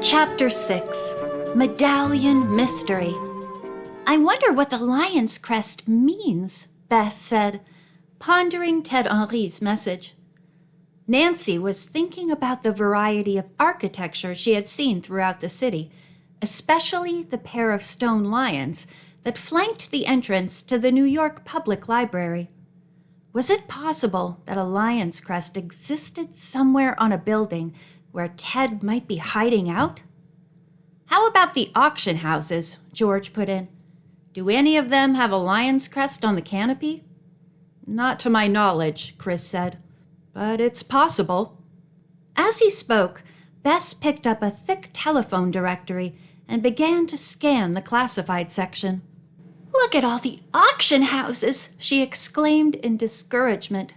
Chapter 6, Medallion Mystery. "I wonder what the lion's crest means," Bess said, pondering Ted Henri's message. Nancy was thinking about the variety of architecture she had seen throughout the city, especially the pair of stone lions that flanked the entrance to the New York Public Library. Was it possible that a lion's crest existed somewhere on a building where Ted might be hiding out? "How about the auction houses?" George put in. "Do any of them have a lion's crest on the canopy?" "Not to my knowledge," Chris said, "but it's possible." As he spoke, Bess picked up a thick telephone directory and began to scan the classified section. "Look at all the auction houses!" she exclaimed in discouragement.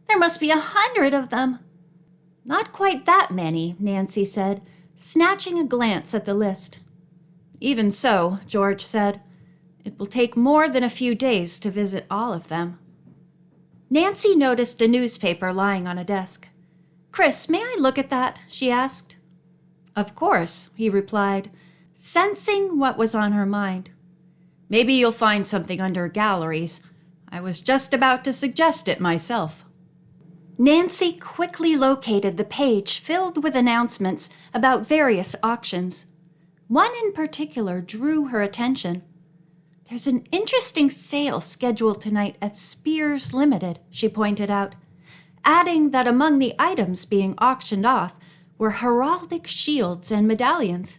"There must be 100 of them." "Not quite that many," Nancy said, snatching a glance at the list. "Even so," George said, "it will take more than a few days to visit all of them." Nancy noticed a newspaper lying on a desk. "Chris, may I look at that?" she asked. "Of course," he replied, sensing what was on her mind. "Maybe you'll find something under galleries. I was just about to suggest it myself." Nancy quickly located the page filled with announcements about various auctions. One in particular drew her attention. "There's an interesting sale scheduled tonight at Spears Limited," she pointed out, adding that among the items being auctioned off were heraldic shields and medallions.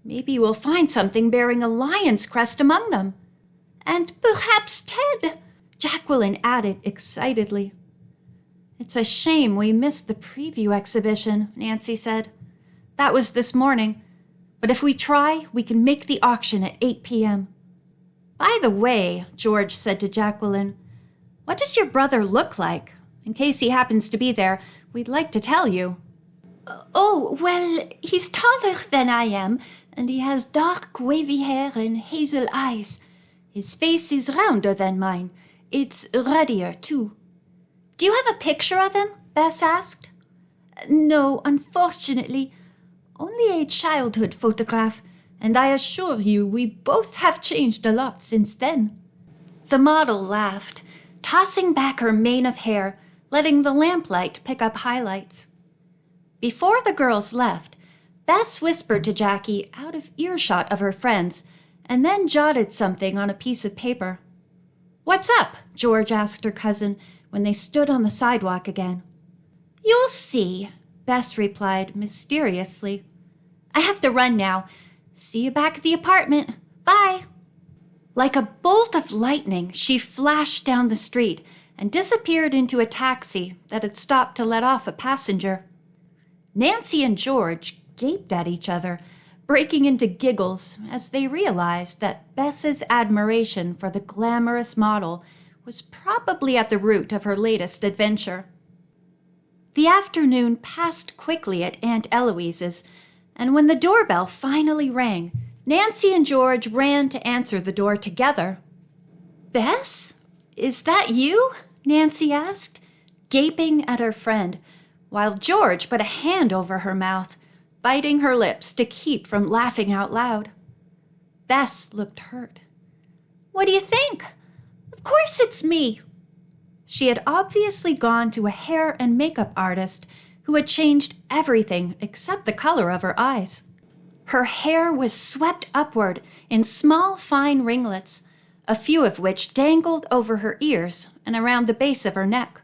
"Maybe we'll find something bearing a lion's crest among them." "And perhaps Ted," Jacqueline added excitedly. "It's a shame we missed the preview exhibition," Nancy said. "That was this morning, but if we try, we can make the auction at 8 p.m. "By the way," George said to Jacqueline, "what does your brother look like? In case he happens to be there, we'd like to tell you." "Oh, well, he's taller than I am, and he has dark, wavy hair and hazel eyes. His face is rounder than mine. It's ruddier, too." "Do you have a picture of him?" Bess asked. "No, unfortunately. Only a childhood photograph, and I assure you we both have changed a lot since then." The model laughed, tossing back her mane of hair, letting the lamplight pick up highlights. Before the girls left, Bess whispered to Jackie out of earshot of her friends, and then jotted something on a piece of paper. "What's up?" George asked her cousin when they stood on the sidewalk again. "You'll see," Bess replied mysteriously. "I have to run now. See you back at the apartment. Bye." Like a bolt of lightning, she flashed down the street and disappeared into a taxi that had stopped to let off a passenger. Nancy and George gaped at each other, breaking into giggles as they realized that Bess's admiration for the glamorous model was probably at the root of her latest adventure. The afternoon passed quickly at Aunt Eloise's, and when the doorbell finally rang, Nancy and George ran to answer the door together. "Bess, is that you?" Nancy asked, gaping at her friend, while George put a hand over her mouth, biting her lips to keep from laughing out loud. Bess looked hurt. "What do you think? Of course it's me." She had obviously gone to a hair and makeup artist who had changed everything except the color of her eyes. Her hair was swept upward in small, fine ringlets, a few of which dangled over her ears and around the base of her neck.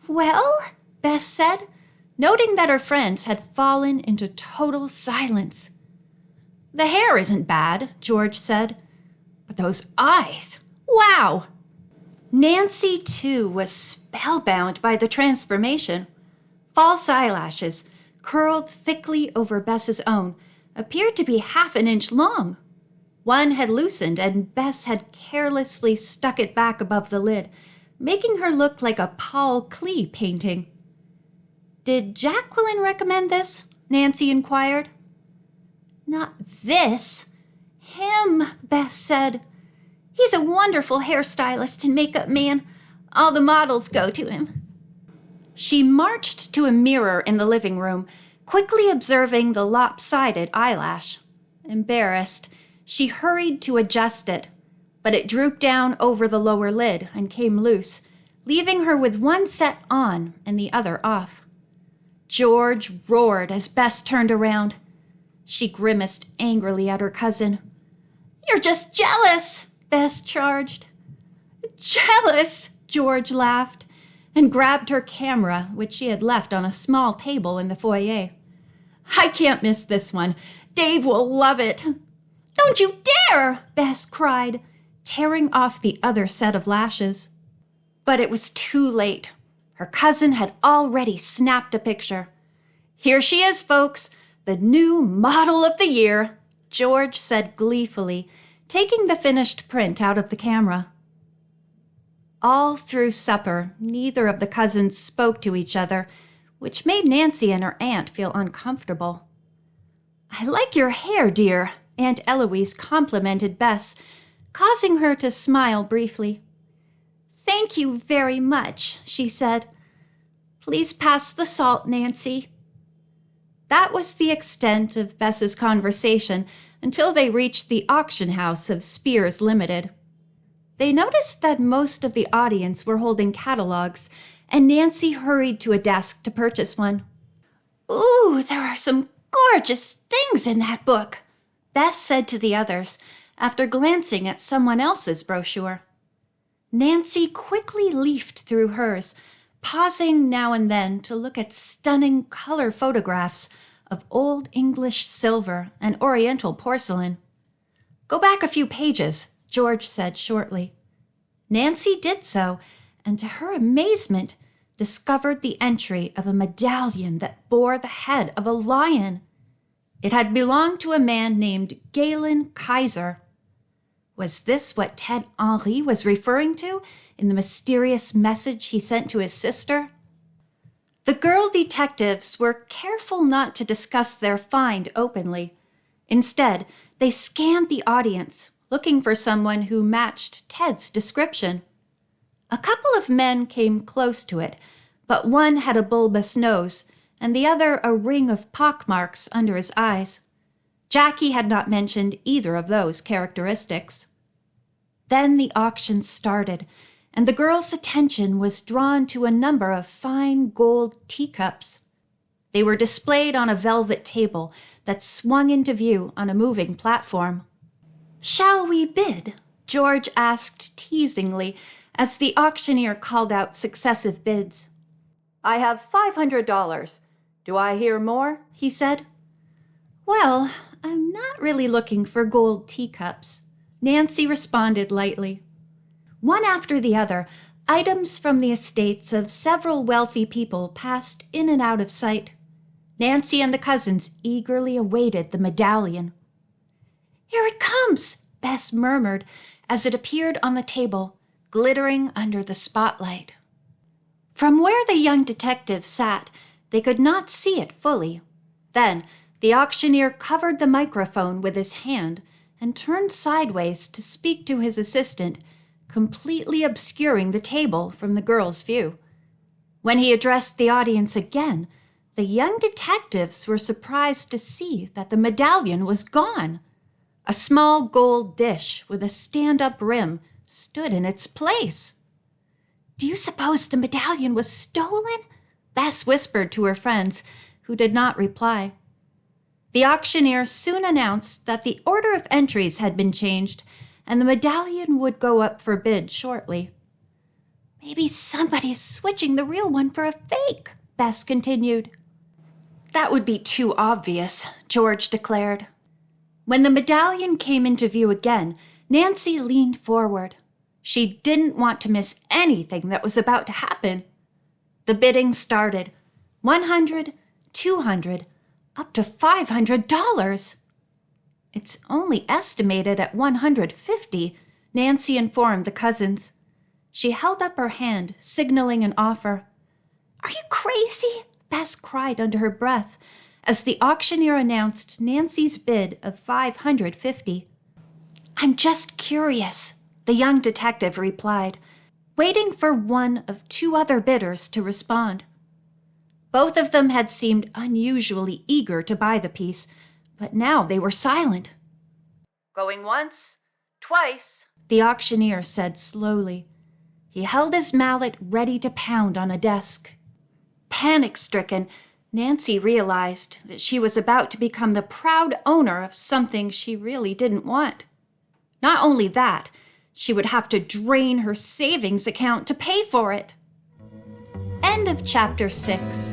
"Well," Bess said, noting that her friends had fallen into total silence. "The hair isn't bad," George said, "but those eyes! Wow!" Nancy, too, was spellbound by the transformation. False eyelashes, curled thickly over Bess's own, appeared to be half an inch long. One had loosened, and Bess had carelessly stuck it back above the lid, making her look like a Paul Klee painting. "Did Jacqueline recommend this?" Nancy inquired. "Not this. Him," Bess said. "He's a wonderful hairstylist and makeup man. All the models go to him." She marched to a mirror in the living room, quickly observing the lopsided eyelash. Embarrassed, she hurried to adjust it, but it drooped down over the lower lid and came loose, leaving her with one set on and the other off. George roared as Bess turned around. She grimaced angrily at her cousin. "You're just jealous," Bess charged. "Jealous," George laughed and grabbed her camera, which she had left on a small table in the foyer. "I can't miss this one. Dave will love it." "Don't you dare!" Bess cried, tearing off the other set of lashes. But it was too late. Her cousin had already snapped a picture. "Here she is, folks, the new model of the year," George said gleefully, taking the finished print out of the camera. All through supper, neither of the cousins spoke to each other, which made Nancy and her aunt feel uncomfortable. "I like your hair, dear," Aunt Eloise complimented Bess, causing her to smile briefly. "Thank you very much," she said. "Please pass the salt, Nancy." That was the extent of Bess's conversation until they reached the auction house of Spears Limited. They noticed that most of the audience were holding catalogs, and Nancy hurried to a desk to purchase one. "Ooh, there are some gorgeous things in that book," Bess said to the others after glancing at someone else's brochure. Nancy quickly leafed through hers, pausing now and then to look at stunning color photographs of Old English silver and Oriental porcelain. "Go back a few pages," George said shortly. Nancy did so, and to her amazement, discovered the entry of a medallion that bore the head of a lion. It had belonged to a man named Galen Kaiser. Was this what Ted Henri was referring to in the mysterious message he sent to his sister? The girl detectives were careful not to discuss their find openly. Instead, they scanned the audience, looking for someone who matched Ted's description. A couple of men came close to it, but one had a bulbous nose and the other a ring of pockmarks under his eyes. Jackie had not mentioned either of those characteristics. Then the auction started, and the girl's attention was drawn to a number of fine gold teacups. They were displayed on a velvet table that swung into view on a moving platform. "Shall we bid?" George asked teasingly as the auctioneer called out successive bids. "I have $500. Do I hear more?" he said. "Well, I'm not really looking for gold teacups," Nancy responded lightly. One after the other, items from the estates of several wealthy people passed in and out of sight. Nancy and the cousins eagerly awaited the medallion. "Here it comes," Bess murmured as it appeared on the table, glittering under the spotlight. From where the young detectives sat, they could not see it fully. Then the auctioneer covered the microphone with his hand and turned sideways to speak to his assistant, completely obscuring the table from the girl's view. When he addressed the audience again, the young detectives were surprised to see that the medallion was gone. A small gold dish with a stand-up rim stood in its place. "Do you suppose the medallion was stolen?" Bess whispered to her friends, who did not reply. The auctioneer soon announced that the order of entries had been changed, and the medallion would go up for bid shortly. "Maybe somebody's switching the real one for a fake," Bess continued. "That would be too obvious," George declared. When the medallion came into view again, Nancy leaned forward. She didn't want to miss anything that was about to happen. The bidding started. 100, 200, up to $500. "It's only estimated at 150, Nancy informed the cousins. She held up her hand, signaling an offer. "Are you crazy?" Bess cried under her breath as the auctioneer announced Nancy's bid of $550. "I'm just curious," the young detective replied, waiting for one of two other bidders to respond. Both of them had seemed unusually eager to buy the piece, but now they were silent. "Going once, twice," the auctioneer said slowly. He held his mallet ready to pound on a desk. Panic-stricken, Nancy realized that she was about to become the proud owner of something she really didn't want. Not only that, she would have to drain her savings account to pay for it. End of chapter 6.